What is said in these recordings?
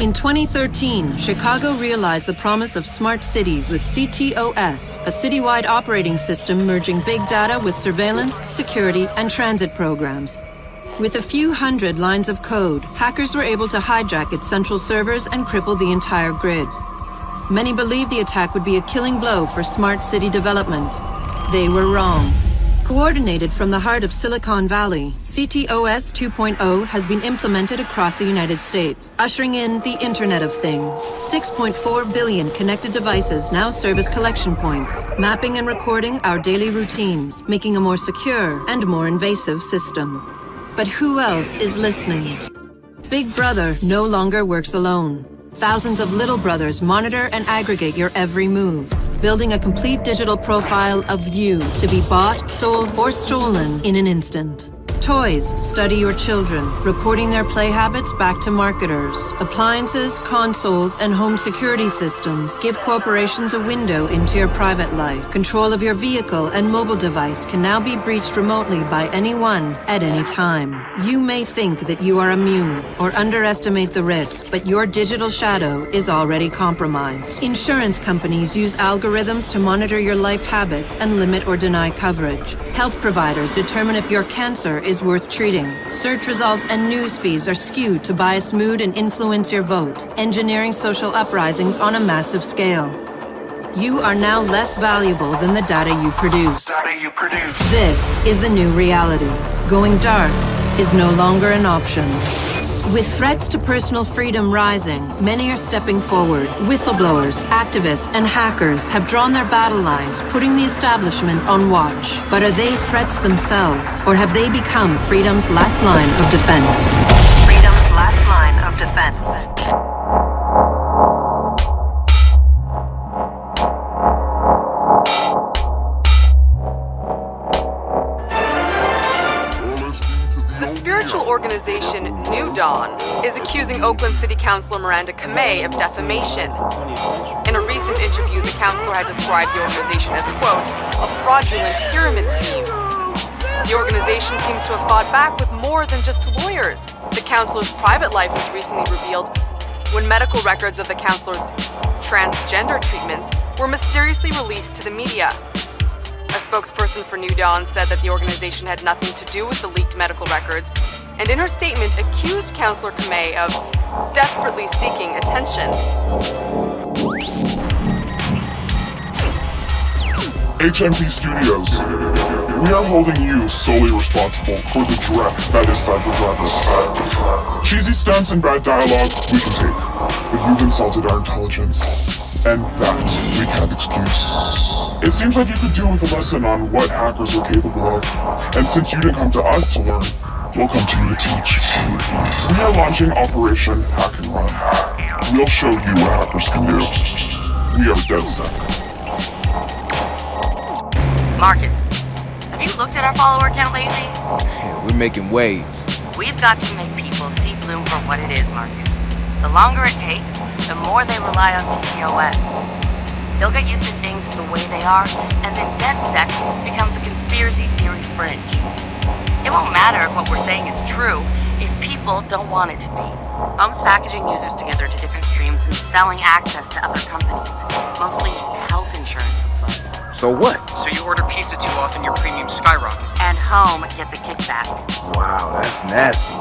In 2013, Chicago realized the promise of smart cities with CTOS, a citywide operating system merging big data with surveillance, security, and transit programs. With a few hundred lines of code, hackers were able to hijack its central servers and cripple the entire grid. Many believed the attack would be a killing blow for smart city development. They were wrong. Coordinated from the heart of Silicon Valley, CTOS 2.0 has been implemented across the United States, ushering in the Internet of Things. 6.4 billion connected devices now serve as collection points, mapping and recording our daily routines, making a more secure and more invasive system. But who else is listening? Big Brother no longer works alone. Thousands of little brothers monitor and aggregate your every move, building a complete digital profile of you to be bought, sold, or stolen in an instant. Toys study your children, reporting their play habits back to marketers. Appliances, consoles, and home security systems give corporations a window into your private life. Control of your vehicle and mobile device can now be breached remotely by anyone at any time. You may think that you are immune or underestimate the risk, but your digital shadow is already compromised. Insurance companies use algorithms to monitor your life habits and limit or deny coverage. Health providers determine if your cancer is worth treating. Search results and news feeds are skewed to bias mood and influence your vote, engineering social uprisings on a massive scale. You are now less valuable than the data you produce. This is the new reality. Going dark is no longer an option. With threats to personal freedom rising, many are stepping forward. Whistleblowers, activists, and hackers have drawn their battle lines, putting the establishment on watch. But are they threats themselves, or have they become freedom's last line of defense? Freedom's last line of defense. Organization New Dawn is accusing Oakland City Councilor Miranda Kamei of defamation. In a recent interview, the councilor had described the organization as, quote, a fraudulent pyramid scheme. The organization seems to have fought back with more than just lawyers. The councilor's private life was recently revealed when medical records of the councilor's transgender treatments were mysteriously released to the media. A spokesperson for New Dawn said that the organization had nothing to do with the leaked medical records, and in her statement accused Councilor Kamei of desperately seeking attention. HMP Studios. We are holding you solely responsible for the drift that is Cyber. Cheesy stunts and bad dialogue we can take, but you've insulted our intelligence, and that we can't excuse. It seems like you could do with a lesson on what hackers are capable of, and since you didn't come to us to learn, we'll come to you to teach. We are launching Operation Hack and Run. We'll show you what hackers can do. We are DedSec. Marcus, have you looked at our follower count lately? Yeah, we're making waves. We've got to make people see Bloom for what it is, Marcus. The longer it takes, the more they rely on CTOS. They'll get used to things the way they are, and then DedSec becomes a conspiracy theory fringe. It won't matter if what we're saying is true if people don't want it to be. Home's packaging users together to different streams and selling access to other companies. Mostly health insurance, looks like. So what? So you order pizza too often, your premium skyrocket. And Home gets a kickback. Wow, that's nasty.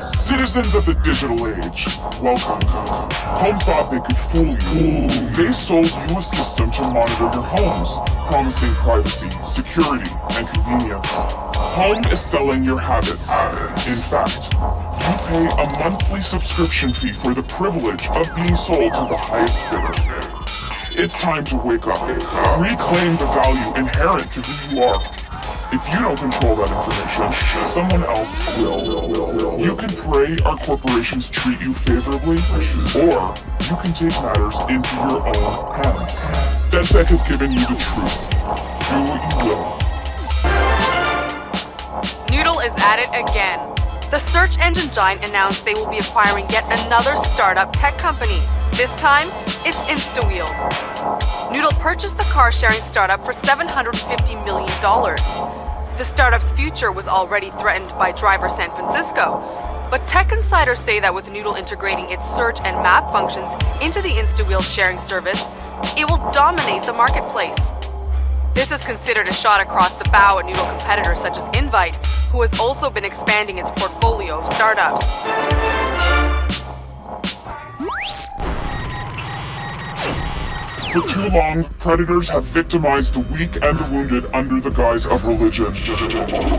Citizens of the digital age, welcome. Home thought they could fool you. They sold you a system to monitor your homes, promising privacy, security, and convenience. Home is selling your habits. In fact, you pay a monthly subscription fee for the privilege of being sold to the highest bidder. It's time to wake up. Reclaim the value inherent to who you are. If you don't control that information, someone else will. You can pray our corporations treat you favorably, or you can take matters into your own hands. DedSec has given you the truth. Do what you will. Noodle is at it again. The search engine giant announced they will be acquiring yet another startup tech company. This time, it's InstaWheels. Noodle purchased the car-sharing startup for $750 million. The startup's future was already threatened by Driver San Francisco, but tech insiders say that with Noodle integrating its search and map functions into the InstaWheel sharing service, it will dominate the marketplace. This is considered a shot across the bow at Noodle competitors such as Invite, who has also been expanding its portfolio of startups. For too long, predators have victimized the weak and the wounded under the guise of religion.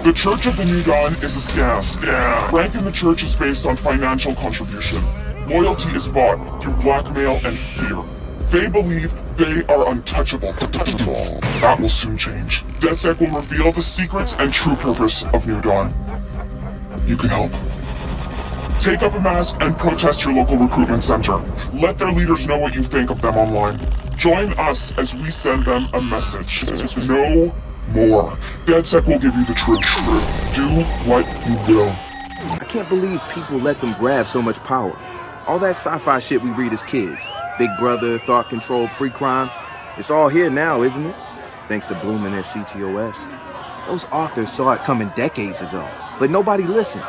The Church of the New Dawn is a scam. Rank in the church is based on financial contribution. Loyalty is bought through blackmail and fear. They believe they are untouchable. That will soon change. DedSec will reveal the secrets and true purpose of New Dawn. You can help. Take up a mask and protest your local recruitment center. Let their leaders know what you think of them online. Join us as we send them a message. No more. DedSec will give you the truth. Do what you will. I can't believe people let them grab so much power. All that sci-fi shit we read as kids. Big Brother, thought control, pre-crime. It's all here now, isn't it? Thanks to Bloom and their CTOS. Those authors saw it coming decades ago, but nobody listened.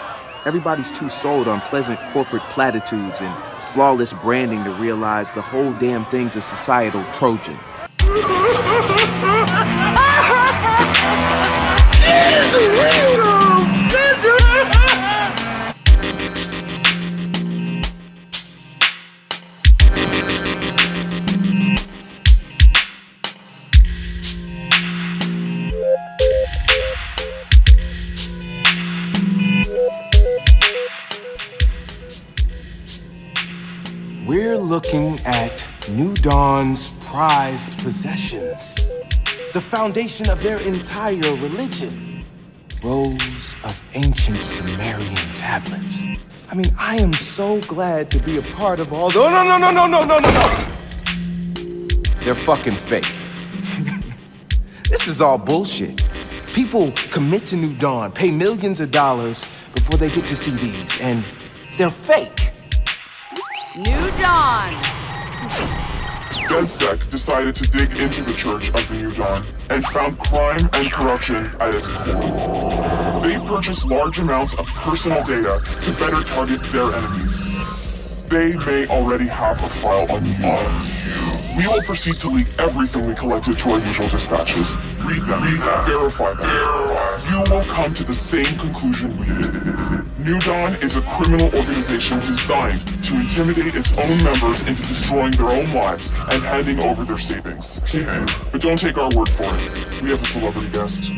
Everybody's too sold on pleasant corporate platitudes and flawless branding to realize the whole damn thing's a societal Trojan. We're looking at New Dawn's prized possessions, the foundation of their entire religion. Rows of ancient Sumerian tablets. I mean, I am so glad to be a part of all those. No. They're fucking fake. This is all bullshit. People commit to New Dawn, pay millions of dollars before they get to see these, and they're fake. New Dawn! DedSec decided to dig into the Church of the New Dawn and found crime and corruption at its core. They purchased large amounts of personal data to better target their enemies. They may already have a file on you. We will proceed to leak everything we collected to our usual dispatches. Read them, verify them. You will come to the same conclusion we did. New Dawn is a criminal organization designed to intimidate its own members into destroying their own lives and handing over their savings. But don't take our word for it. We have a celebrity guest.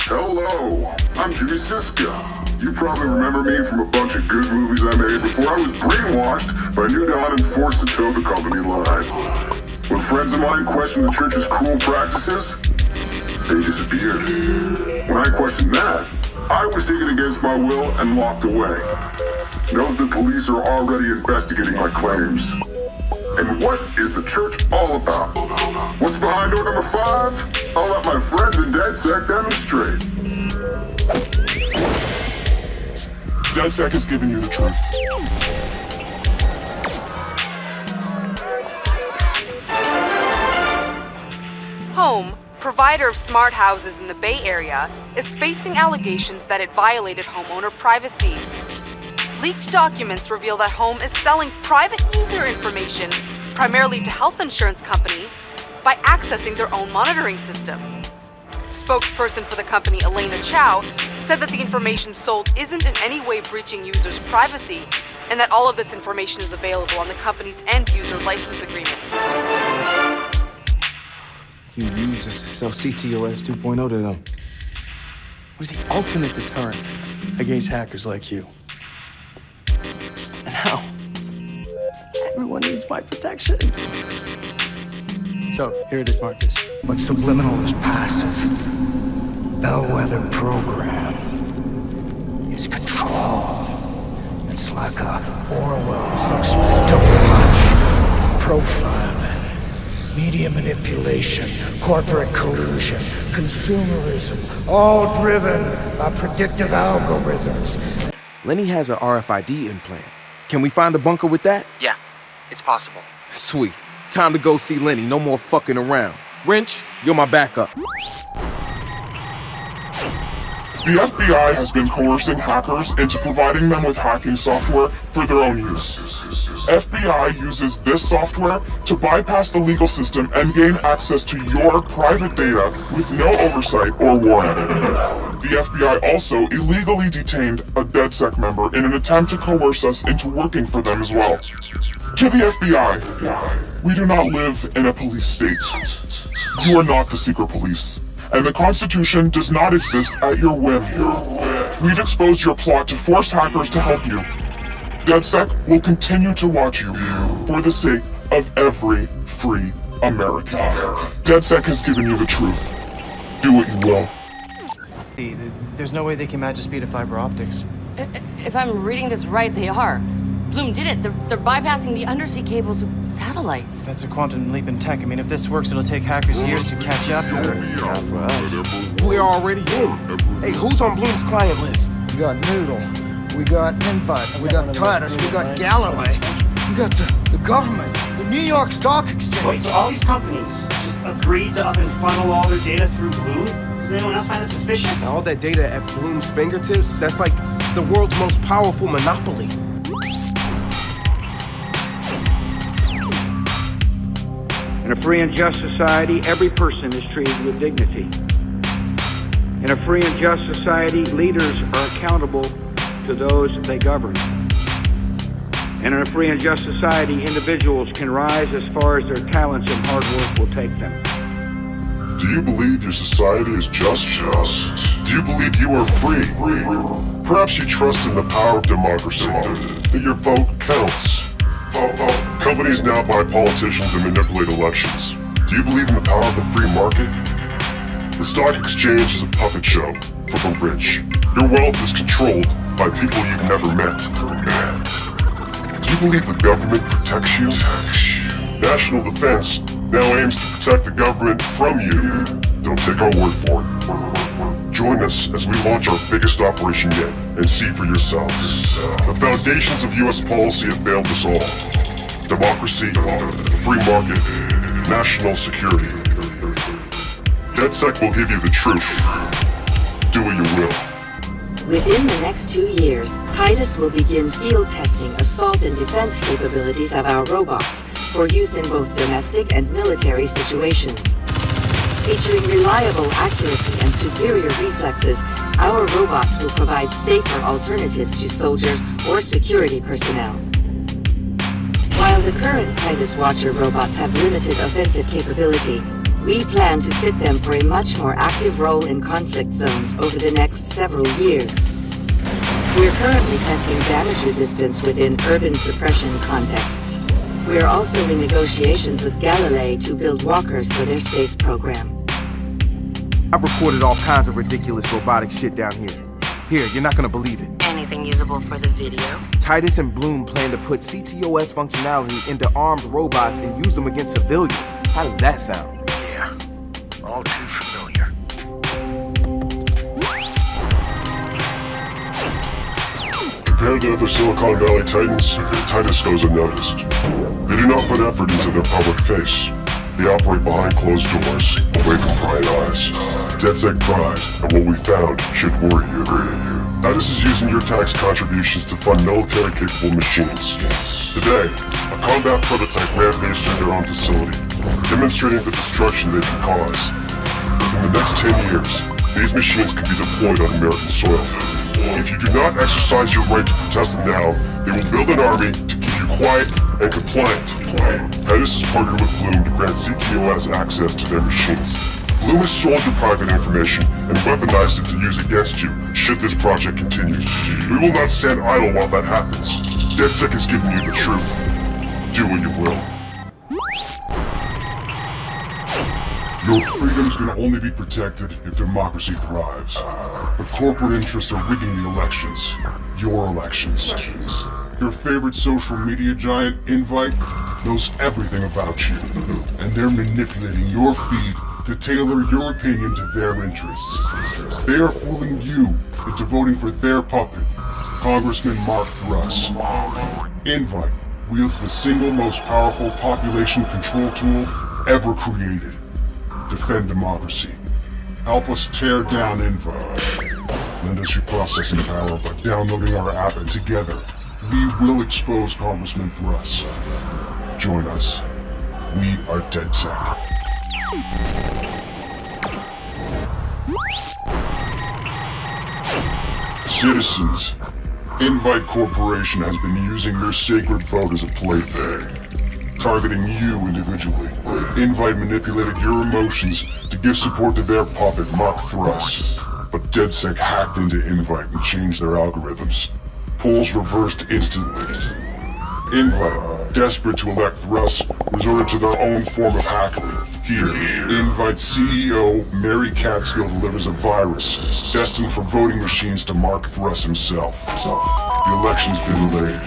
Hello, I'm Jimmy Siska. You probably remember me from a bunch of good movies I made before I was brainwashed by New Dawn and forced to toe the company line. When friends of mine questioned the church's cool practices, they disappeared. When I questioned that, I was taken against my will and locked away. Note the police are already investigating my claims. And what is the church all about? What's behind door number 5? I'll let my friends in DedSec demonstrate. DedSec has given you the truth. Home, provider of smart houses in the Bay Area, is facing allegations that it violated homeowner privacy. Leaked documents reveal that Home is selling private user information, primarily to health insurance companies, by accessing their own monitoring system. Spokesperson for the company, Elena Chow, said that the information sold isn't in any way breaching users' privacy, and that all of this information is available on the company's end-user license agreement. You use us to sell CTOS 2.0 to them. Was the ultimate deterrent against hackers like you. And now, everyone needs my protection. So, here it is, Marcus. But subliminal is passive. Bellwether program is control. It's like a Orwell Huxley double punch. Profiling, media manipulation, corporate collusion, consumerism, all driven by predictive algorithms. Lenny has a RFID implant. Can we find the bunker with that? Yeah, it's possible. Sweet. Time to go see Lenny. No more fucking around. Wrench, you're my backup. The FBI has been coercing hackers into providing them with hacking software for their own use. FBI uses this software to bypass the legal system and gain access to your private data with no oversight or warning. The FBI also illegally detained a DedSec member in an attempt to coerce us into working for them as well. To the FBI, we do not live in a police state. You are not the secret police, and the Constitution does not exist at your whim. We've exposed your plot to force hackers to help you. DedSec will continue to watch you for the sake of every free American. DedSec has given you the truth. Do what you will. There's no way they can match the speed of fiber optics. If I'm reading this right, they are. Bloom did it. They're bypassing the undersea cables with satellites. That's a quantum leap in tech. I mean, if this works, it'll take hackers years to catch up. Not for us. We're already in. Hey, who's on Bloom's client list? We got Noodle, we got Invite, we got Titus, we got Galloway, we got the government, the New York Stock Exchange. Wait, so all these companies just agreed to up and funnel all their data through Bloom? Does anyone else find it suspicious? All that data at Bloom's fingertips, that's like the world's most powerful monopoly. In a free and just society, every person is treated with dignity. In a free and just society, leaders are accountable to those they govern. And in a free and just society, individuals can rise as far as their talents and hard work will take them. Do you believe your society is just? Do you believe you are free? Perhaps you trust in the power of democracy, that your vote counts. Companies now buy politicians and manipulate elections. Do you believe in the power of the free market? The stock exchange is a puppet show for the rich. Your wealth is controlled by people you've never met. Do you believe the government protects you? National defense now aims to protect the government from you. Don't take our word for it. Join us as we launch our biggest operation yet and see for yourselves. The foundations of U.S. policy have failed us all. Democracy, free market, national security. DedSec will give you the truth. Do what you will. Within the next 2 years, Titus will begin field testing assault and defense capabilities of our robots for use in both domestic and military situations. Featuring reliable accuracy and superior reflexes, our robots will provide safer alternatives to soldiers or security personnel. While the current Titus Watcher robots have limited offensive capability, we plan to fit them for a much more active role in conflict zones over the next several years. We're currently testing damage resistance within urban suppression contexts. We're also in negotiations with Galilei to build walkers for their space program. I've recorded all kinds of ridiculous robotic shit down here. Here, you're not gonna believe it. Anything usable for the video? Titus and Bloom plan to put CTOS functionality into armed robots and use them against civilians. How does that sound? Yeah, all too familiar. Compared to other Silicon Valley titans, Titus goes unnoticed. They do not put effort into their public face. They operate behind closed doors, away from prying eyes. DedSec pride, and what we found should worry you. Titus is using your tax contributions to fund military-capable machines. Today, a combat prototype rampaged through their own facility, demonstrating the destruction they can cause. Within the next 10 years, these machines can be deployed on American soil. If you do not exercise your right to protest them now, they will build an army to keep you quiet and compliant. Titus has partnered with Bloom to grant CTOS access to their machines. Bloom has sold your private information and weaponized it to use against you should this project continue. We will not stand idle while that happens. DedSec has given you the truth. Do what you will. Your freedoms can only be protected if democracy thrives. But corporate interests are rigging the elections. Your elections. Your favorite social media giant, Invite, knows everything about you. And they're manipulating your feed to tailor your opinion to their interests. They are fooling you into voting for their puppet, Congressman Mark Russ. Invite wields the single most powerful population control tool ever created. Defend democracy. Help us tear down Invite. Lend us your processing power by downloading our app, and together, we will expose Congressman Thruss. Join us. We are DedSec. Citizens, Invite Corporation has been using your sacred vote as a plaything, targeting you individually. Invite manipulated your emotions to give support to their puppet, Mark Thruss. But DedSec hacked into Invite and changed their algorithms. Polls reversed instantly. Invite, desperate to elect Thruss, resorted to their own form of hackery. Here, Invite CEO Mary Catskill delivers a virus destined for voting machines to Mark Thruss himself. The election's been delayed.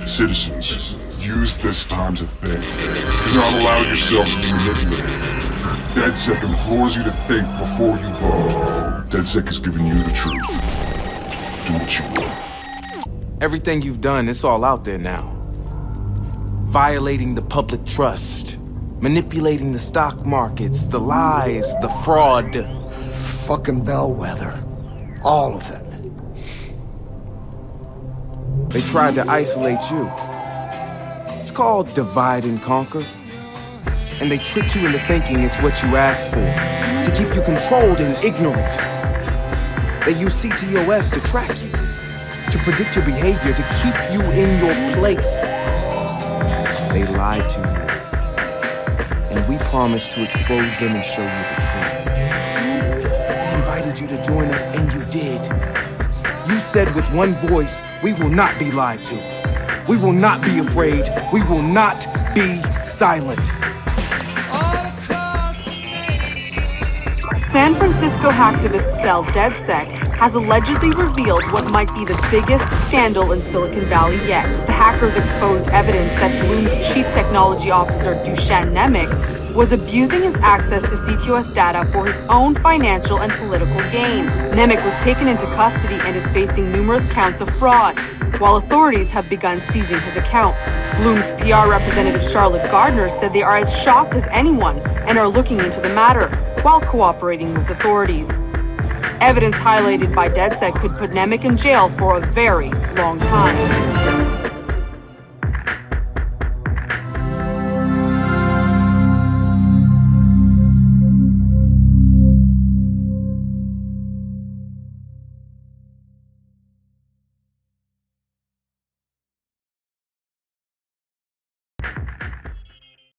Citizens, use this time to think. Do not allow yourselves to be manipulated. DedSec implores you to think before you vote. DedSec is giving you the truth. Do what you will. Everything you've done, it's all out there now. Violating the public trust, manipulating the stock markets, the lies, the fraud. Fucking bellwether. All of it. They tried to isolate you. It's called divide and conquer. And they tricked you into thinking it's what you asked for, to keep you controlled and ignorant. They use CTOS to track you, to predict your behavior, to keep you in your place. They lied to you. And we promised to expose them and show you the truth. We invited you to join us, and you did. You said with one voice, we will not be lied to. We will not be afraid. We will not be silent. San Francisco hacktivist cell DedSec has allegedly revealed what might be the biggest scandal in Silicon Valley yet. The hackers exposed evidence that Bloom's chief technology officer, Dusan Nemec, was abusing his access to CTOS data for his own financial and political gain. Nemec was taken into custody and is facing numerous counts of fraud, while authorities have begun seizing his accounts. Bloom's PR representative Charlotte Gardner said they are as shocked as anyone and are looking into the matter while cooperating with authorities. Evidence highlighted by DedSec could put Nemec in jail for a very long time.